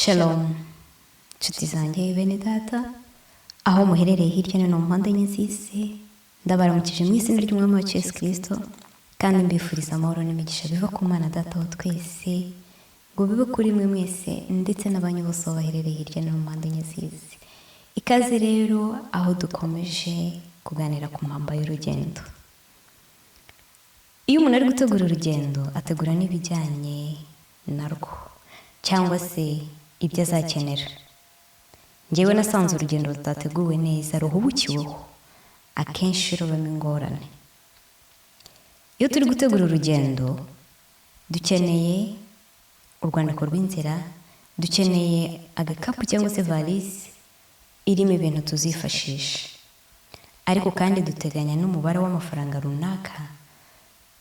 Shalom nshuti zanjye bene data aho muherereye hirya no hino mu mpande enye z'isi ndabaramukije mu izina ry'umwami wacu Yesu Kristo kandi mbifuriza amahoro n'imigisha biva ku Mana Data wa twese ngo bibe kuri mwe mwese ndetse n'abanyu bose baherereye hirya no hino mu mpande enye z'isi. Ikaze rero aho dukomeje kuganira ku mpamba y'urugendo. Iyo umuntu ari gutegura urugendo ategura n'ibijyanye narwo cyangwa se ibyo azakenera. Njyewe nasanze urugendo rutateguwe neza ruhubukiweho akenshi rubamo ingorane. Iyo turi gutegura urugendo dukeneye urwandiko rw'inzira, dukeneye agakapu cyangwa se valise irimo ibintu tuzifashisha, ariko kandi duteganya n'umubare w'amafaranga runaka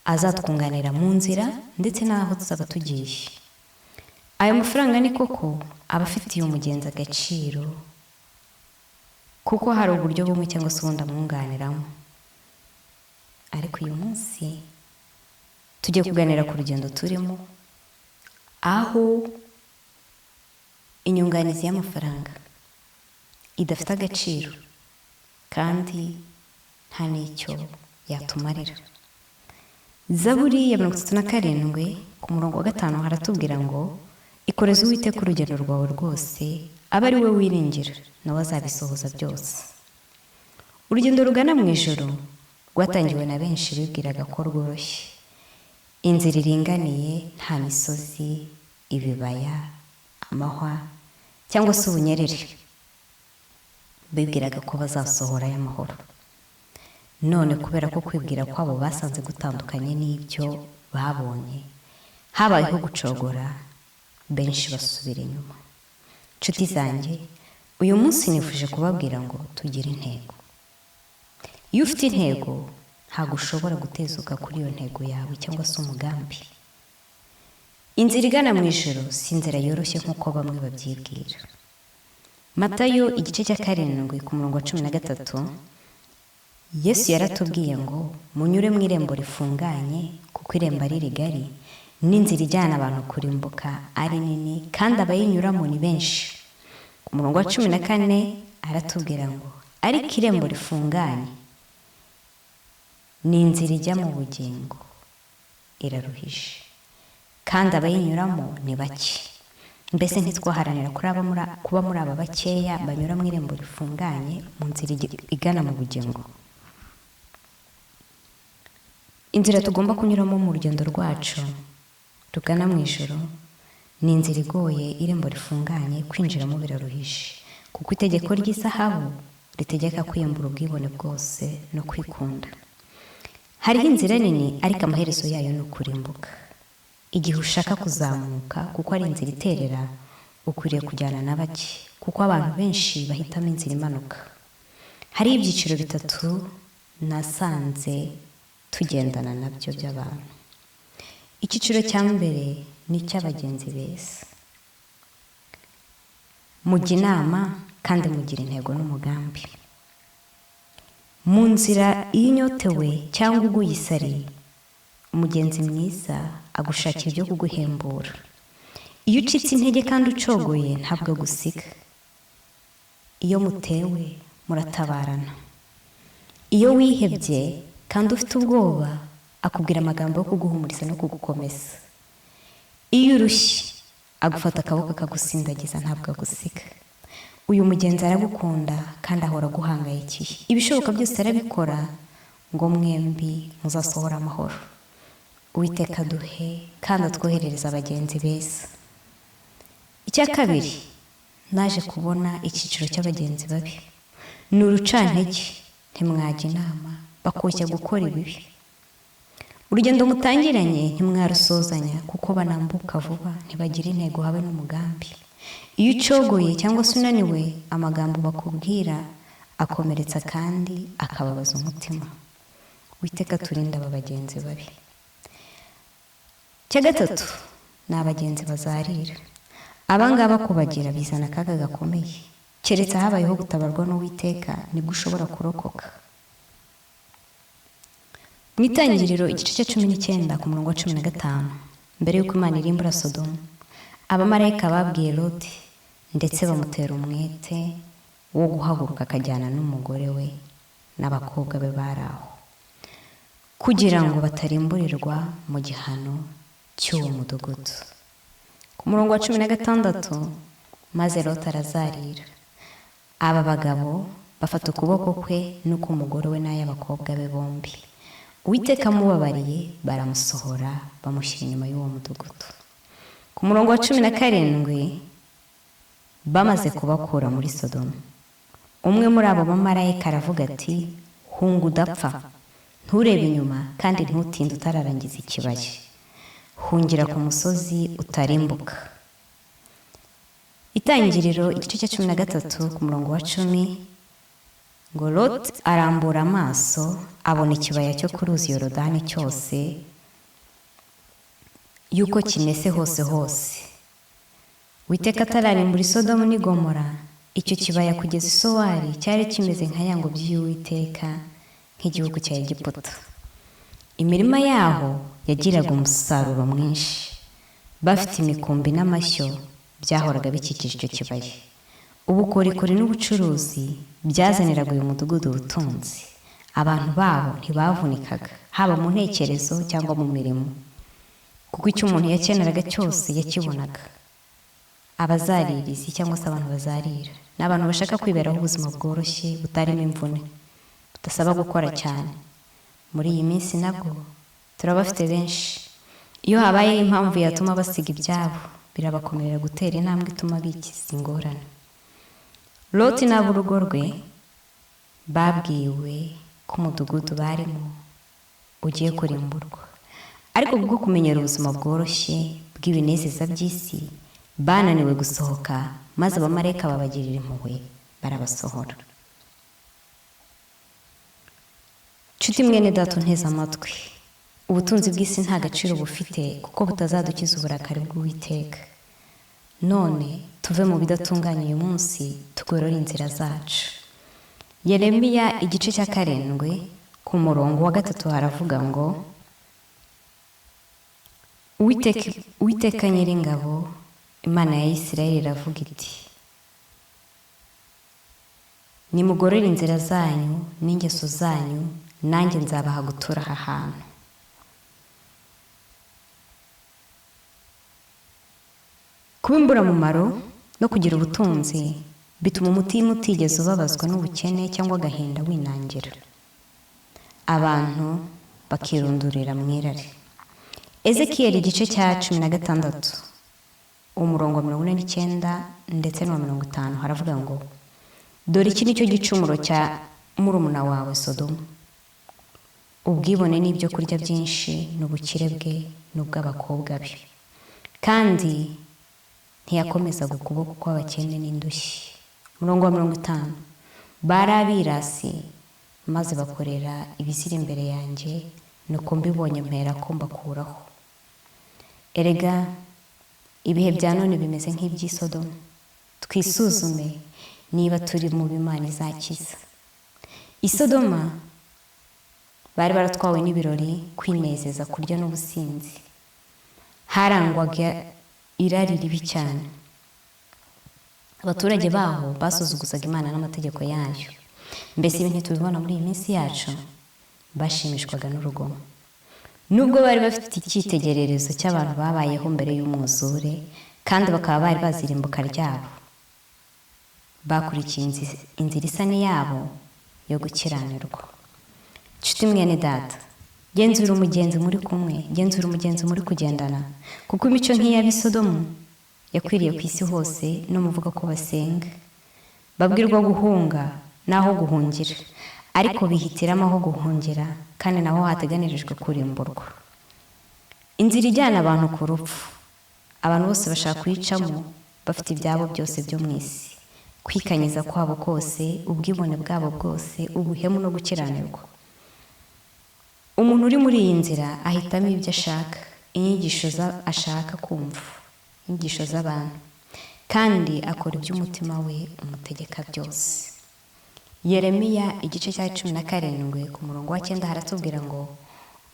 azatwunganira mu nzira ndetse n'aho tuzaba tugiye. Ayo mafaranga ni koko aba afitiye umugenzi agaciro kuko hari uburyo bumwe cyangwa se ubundi amwunganiramo. Ariko uyu munsi tugiye kuganira ku rugendo turimo, aho inyunganizi y'amafaranga idafite agaciro kandi nta n'icyo yatumarira. Zaburi ya 37 ku murongo wa 5 haratubwira ngo ikoreze Uwiteka urugendo rwawe rwose, abe ari we wiringira nawe azabisohoza byose. Urugendo rugana mu ijoro rwatangiwe na benshi bibwiraga ko rworoshye. Inzira iringaniye, nta misozi, ibibaya, amahwa cyangwa se ubunyerere. Bibwiraga ko bazasohorayo amahoro. None kubera ko kwibwira kwabo basanze gutandukanye n'ibyo babonye, habayeho gucogora, benshi basubira inyuma. Nshuti zanjye, uyu munsi nifuje kubabwira ngo tugire intego. Iyo ufite intego ntabwo ushobora gutezuka kuri iyo ntego yawe cyangwa se umugambi. Inzira igana mu ijoro si inzira yoroshye nk'uko bamwe babyibwira. Matayo igice cya 7 ku murongo wa 13, Yesu yaratubwiye ngo munyure mu irembo rifunganye kuko irembo ari rigari n'inzira ijyana abantu kurimbuka ari nini kandi abayinyuramo ni benshi. Ku murongo wa 14 aratubwira ngo ariko irembo rifunganye ni inzira ijya mu bugingo iraruhije kandi abayinyuramo ni bake. Mbese ntitwaharanira kuba muri aba bakeya banyura mu irembo rifunganye mu nzira igana mu bugingo. Inzira tugomba kunyuramo mu rugendo rwacu rugana mu ijoro ni inzira igoye, irembo rifunganye kwinjiramo biraruhije kuko itegeko ry'izahabu ritegeka kwiyambura ubwibone bwose no kwikunda. Hariho inzira nini ariko amaherezo yayo ni ukurimbuka. Igihe ushaka kuzamuka kuko ari inzira iterera, ukwiriye kujyana na bake kuko abantu benshi bahitamo inzira imanuka. Hari ibyiciro bitatu nasanze tugendana nabyo by'abantu. Icyiciro cya mbere ni icy'abagenzi beza. Mujya inama kandi mugira intego n'umugambi. Mu nzira iyo unyotewe cyangwa uguye isari, umugenzi mwiza agushakira ibyo kuguhembura. Iyo ucitse intege kandi ucogoye ntabwo agusiga. Iyo mutewe muratabarana. Iyo wihebye kandi ufite ubwoba akubwira amagambo yo kuguhumuriza no kugukomeza. Iyo urushye agufata akaboko akagusindagiza ntabwo agusiga. Uyu mugenzi aragukunda kandi ahora aguhangayikiye. Ibishoboka byose arabikora ngo mwembi muzasohora amahoro. Uwiteka duhe kandi atwoherereza abagenzi beza. Icya kabiri, naje kubona icyiciro cy'abagenzi babi. Ni urucantege, ntimwajya inama, bakoshya gukora ibibi. Urugendo mutangiranye ntimwarusozanya kuko banambuka vuba, ntibagira intego habe n'umugambi. Iyo ucogoye cyangwa se unaniwe, amagambo bakubwira akomeretsa kandi akababaza umutima. Uwiteka turinde aba bagenzi babi. Icya gatatu ni abagenzi bazarira. Abangaba kubagira bizana akaga gakomeye. Keretse habayeho gutabarwa n'Uwiteka nibwo ushobora kurokoka. Mu Itangiriro igice cya 19 ku murongo wa 15, mbere y'uko Imana irimbura Sodomu, abamarayika babwiye Loti ndetse bamutera umwete wo guhaguruka akajyana n'umugore we n'abakobwa be bari aho, kugira ngo batarimburirwa mu gihano cy'uwo mudugudu. Ku murongo wa 16, maze Loti arazarira. Aba bagabo bafata ukuboko kwe n'uk'umugore we n'ay'abakobwa be bombi. Uwiteka amubabariye baramusohora bamushyira inyuma y'uwo mudugudu. Ku murongo wa 17, bamaze kubakura muri Sodomu, umwe muri abo bamarayika aravuga ati, hunga udapfa, nturebe inyuma kandi ntutinde utararangiza ikibaya, hungira ku musozi utarimbuka. Itangiriro igice cya 13 ku murongo wa 10, ngo Loti arambura amaso abona ikibaya cyo ku ruzi Yorodani cyose yuko kimese hose hose. Uwiteka atararimbura Sodomu n'i Gomora, icyo kibaya kugeza i Sowari cyari kimeze nka ya ngobyi y'Uwiteka, nk'igihugu cya Egiputa. Imirima yaho yagiraga umusaruro mwinshi, bafite imikumbi n'amashyo byahoraga bikikije icyo kibaya. Ubukorikori n'ubucuruzi byazaniraga uyu mudugudu ubutunzi. Abantu baho ntibavunikaga, haba mu ntekerezo cyangwa mu mirimo, kuko icyo umuntu yakeneraga cyose yakibonaga. Abazaririzi cyangwa se abantu bazarira ni abantu bashaka kwiberaho ubuzima bworoshye butarimo imvune, budasaba gukora cyane. Muri iyi minsi nabwo turabafite benshi. Iyo habaye impamvu yatuma basiga ibyabo, birabakomerera gutera intambwe ituma bikiza ingorane. Loti n'ab'urugo rwe babwiwe ko umudugudu barimo ugiye kurimburwa, ariko kubwo kumenyera ubuzima bworoshye bw'ibinezeza by'isi, bananiwe gusohoka, maze abamarayika babagirira impuhwe barabasohora. Nshuti mwene data unteze amatwi, ubutunzi bw'isi nta gaciro bufite kuko butazadukiza uburakari bw'Uwiteka. None tuve mu bidatunganye uyu munsi, tugorore inzira zacu. Yeremiya igice cya 7 ku murongo wa 3 haravuga ngo, Uwiteka Nyiringabo, Imana ya Isirayeli iravuga iti, nimugorore inzira zanyu n'ingeso zanyu, nanjye nzabaha gutura aha hantu. Kuba imburamumaro no kugira ubutunzi bituma umutima utigeze ubabazwa n'ubukene cyangwa agahinda winangira. Abantu bakirundurira mu irari. Ezekiyeli igice cya 16 umurongo wa 49 ndetse n'uwa 50 haravuga ngo, dore iki nicyo gicumuro cya murumuna wawe Sodomu, ubwibone n'ibyo kurya byinshi n'ubukire bwe n'ubw'abakobwa be, kandi ntiyakomezaga ukuboko kw'abakene n'indushyi. Umurongo wa 50, bari abirasi maze bakorera ibizira imbere yanjye, nuko mbibonye mpera ko mbakuraho. Erega ibihe bya none bimeze nk'iby'i Sodomu. Twisuzume niba turi mu b'Imana izakiza. I Sodoma bari baratwawe n'ibirori, kwinezeza, kurya n'ubusinzi. Harangwaga irari ribi cyane. Abaturage baho basuzuguzaga Imana n'amategeko yayo. Mbese ibi ntitubibona muri iyi minsi yacu? Bashimishwaga n'urugomo. Nubwo bari bafite icyitegererezo cy'abantu babayeho mbere y'umwuzure, kandi bakaba bari bazi irimbuka ryabo, bakurikiye inzira isa n'iyabo yo gukiranirwa. Nshuti mwene data, genzura umugenzi muri kumwe, genzura umugenzi muri kugendana, kuko imico nk'iy'ab'i Sodomu yakwiriye ku isi hose, no muvuga ko basenga. Babwirwa guhunga n'aho guhungira, ariko bihitiramo aho guhungira, kandi naho hateganirijwe kurimburwa. Inzira ijyana abantu ku rupfu, abantu bose bashaka kuyicamo bafite ibyabo byose byo mu isi, kwikanyiza kwabo kose, ubwibone bwabo bwose, ubuhemu no gukiranirwa. Umuntu uri muri iyi nzira ahitamo ibyo ashaka, inyigisho ashaka kumva, inyigisho z'abantu, kandi akora iby'umutima we umutegeka byose. Yeremiya igice cya 17 ku murongo wa 9 haratubwira ngo,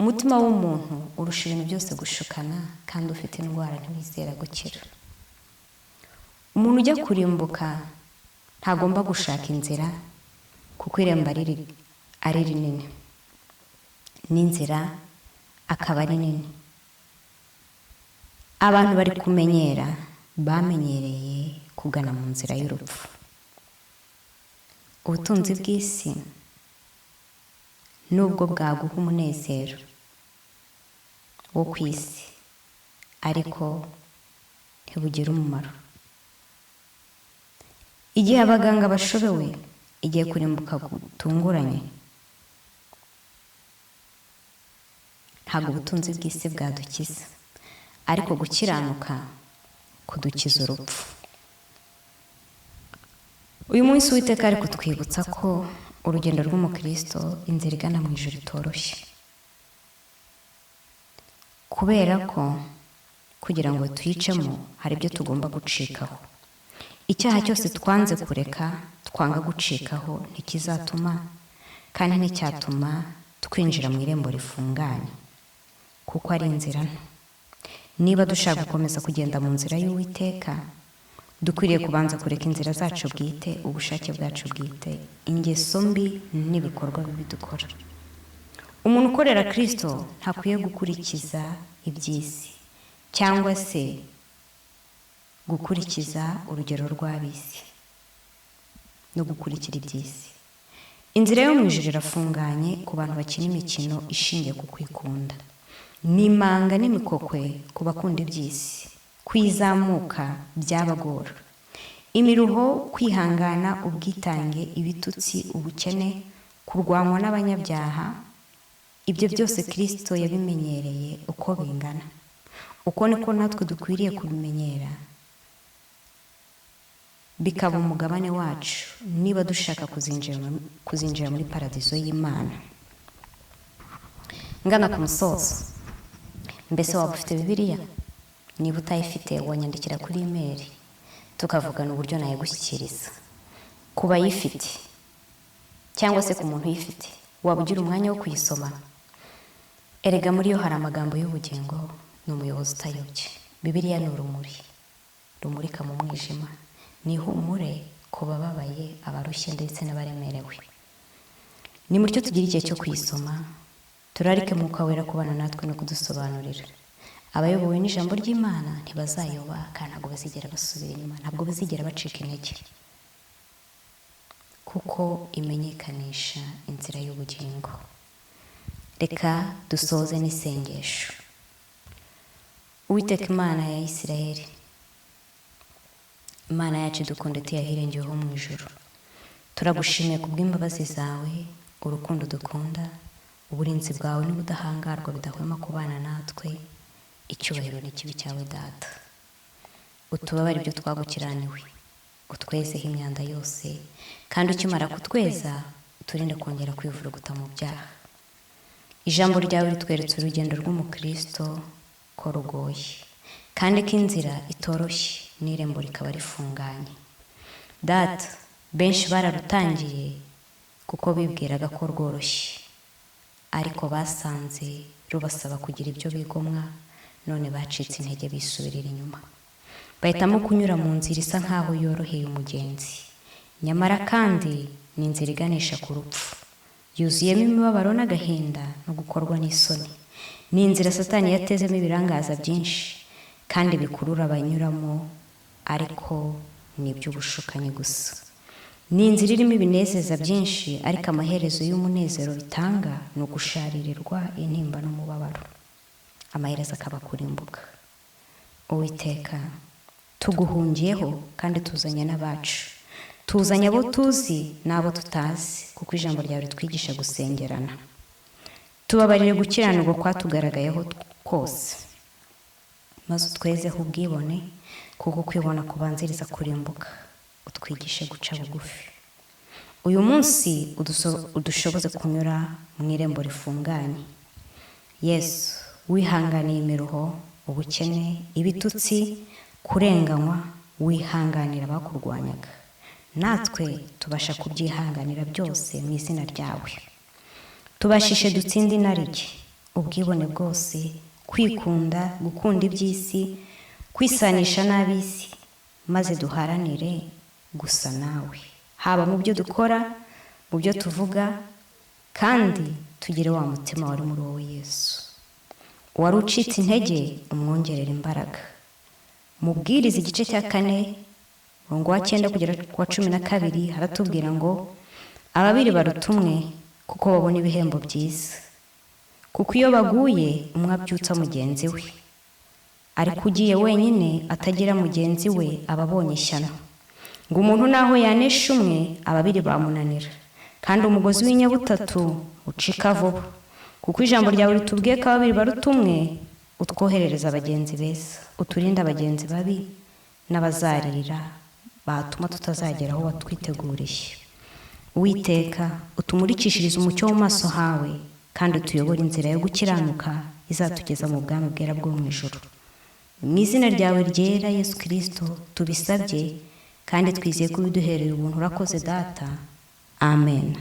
umutima w'umuntu urusha ibintu byose gushukana, kandi ufite indwara ntiwizera gukira. umuntu ujya kurimbuka ntagomba gushaka inzira kuko irembo ari rinini n'inzira akaba ari nini. Abantu bari kumenyera bamenyereye kugana mu nzira y'urupfu. Ubutunzi bw'isi nubwo bwaguha umunezero wo ku isi ariko ntibugira umumaro. Igihe abaganga bashobewe, igihe kurimbuka gutunguranye, ntabwo ubutunzi bw'isi bwadukiza, ariko gukiranuka kudukiza urupfu. Uyu munsi Uwiteka ari kutwibutsa ko urugendo rw'umukristo inzira igana mu ijuru itoroshye, kubera ko kugira ngo tuyicemo hari ibyo tugomba gucikaho. Icyaha cyose twanze kureka, twanga gucikaho, ntikizatuma kandi nticyatuma twinjira mu irembo rifunganye, kuko ari inzira nto. Niba dushaka gukomeza kugenda mu nzira y'Uwiteka, dukwiriye kubanza kureka inzira zacu bwite, ubushake bwacu bwite, ingeso mbi n'ibikorwa bibi dukora. Umuntu ukorera Kristo ntakwiye gukurikiza iby'isi cyangwa se gukurikiza urugero rw'ab'isi no gukurikira iby'isi. Inzira yo mu ijuru irafunganye ku bantu bakina imikino ishingiye ku kwikunda, n'imanga n'imikokwe ku bakunda iby'isi. Kwizamuka byabagora, imiruho, kwihangana, ubwitange, ibitutsi, ubukene, kurwanywa n'abanyabyaha, ibyo byose Kristo yabimenyereye uko bingana. Uko niko natwe dukwiriye kubimenyera bikaba umugabane wacu, niba dushaka kuzinjira muri paradizo y'Imana. Ngana ku musozo, mbese waba ufite Bibiliya? Niba utayifite wanyandikira kuri email tukavugana uburyo nayigushyikiriza. Ku bayifite cyangwa se ku muntu uyifite, waba ugira umwanya wo kuyisoma? Erega muri yo hari amagambo y'ubugingo, ni umuyobozi utayobye. Bibiliya ni urumuri rumurika mu mwijima, ni ihumure ku bababaye, abarushye ndetse n'abaremerewe. Ni mutyo tugira igihe cyo kuyisoma, turarike Mwuka Wera kubana natwe no kudusobanurira. Abayobowe n'ijambo ry'Imana ntibazayoba kandi ntabwo bazigera basubira inyuma, ntabwo bazigera bacika intege, kuko imenyekanisha inzira y'ubugingo. Reka dusoze n'isengesho. Uwiteka Imana ya Isirayeli, Imana yacu dukunda tuyahirengeyeho mu ijuru, turagushimiye ku bw'imbabazi zawe, urukundo dukunda, uburinzi bwawe n'ubudahangarwa bidahwema kubana natwe. Icyubahiro n'ikibi cyawe Data. Utubabare ibyo twagukiraniwe, utwezeho imyanda yose, kandi ukimara kutweza uturinde kongera kwivuruguta mu byaha. Ijambo ryawe ritweretse urugendo rw'umukristo ko rugoye, kandi ko inzira itoroshye n'irembo rikaba rifunganye. Data, benshi bararutangiye kuko bibwiraga ko rworoshye, ariko basanze rubasaba kugira ibyo bigomwa, none bacitse intege bisubirira inyuma. Bahitamo kunyura mu nzira isa nkaho yoroheye umugenzi, nyamara kandi ni inzira iganisha ku rupfu, yuzuyemo imibabaro n'agahinda no gukorwa n'isoni. Ni inzira Satani yatezemo ibirangaza byinshi kandi bikurura abanyuramo, ariko ni iby'ubushukanyi gusa. Ni inzira irimo ibinezeza byinshi, ariko amaherezo y'umunezero bitanga ni ugusharirirwa, intimba n'umubabaro, amaherezo akaba kurimbuka. Uwiteka, tuguhungiyeho kandi tuzanye n'abacu, tuzanye abo tuzi n'abo tutazi, kuko ijambo ryawe ritwigisha gusengerana. Tubabarire gukiranirwa kwatugaragayeho kose, maze utwezeho ubwibone, kuko kwibona kubanziriza kurimbuka. Utwigishe guca bugufi. Uyu munsi udushoboze kunyura mu irembo rifunganye. Yesu, wihanganiye imiruho, ubukene, ibitutsi, kurenganywa, wihanganira abakurwanyaga, natwe tubasha kubyihanganira byose mu izina ryawe. Tubashishe dutsinde inarijye, ubwibone bwose, kwikunda, gukunda iby'isi, kwisanisha n'ab'isi, maze duharanire gusa nawe, haba mu byo dukora, mu byo tuvuga, kandi tugire wa mutima wari muri wowe Yesu. Wari ucitse intege umwongerera imbaraga. Mubwiriza igice cya 4 umurongo wa 9 kugera ku wa 12 haratubwira ngo ababiri barutumwe kuko babona ibihembo byiza, kuko iyo baguye umwe abyutsa mugenzi we, ariko ugiye wenyine atagira mugenzi we ababonye ishyano. Ngo umuntu naho yanesha umwe ababiri bamunanira, kandi umugozi w'inyabutatu ucika vuba. Kuko ijambo ryawe ritubwiye ko ababiri barutumwe, utwoherereza abagenzi beza, uturinde abagenzi babi n'abazarira batuma tutazagera aho watwiteguriye. Uwiteka, utumurikishirize umucyo mu maso hawe, kandi utuyobore inzira yo gukiranuka izatugeza mu bwami bwera bwo mu ijuru. Mu izina ryawe ryera Yesu Kristo tubisabye, kandi twizeye ko ubiduhereye ubuntu. Urakoze Data. Amen.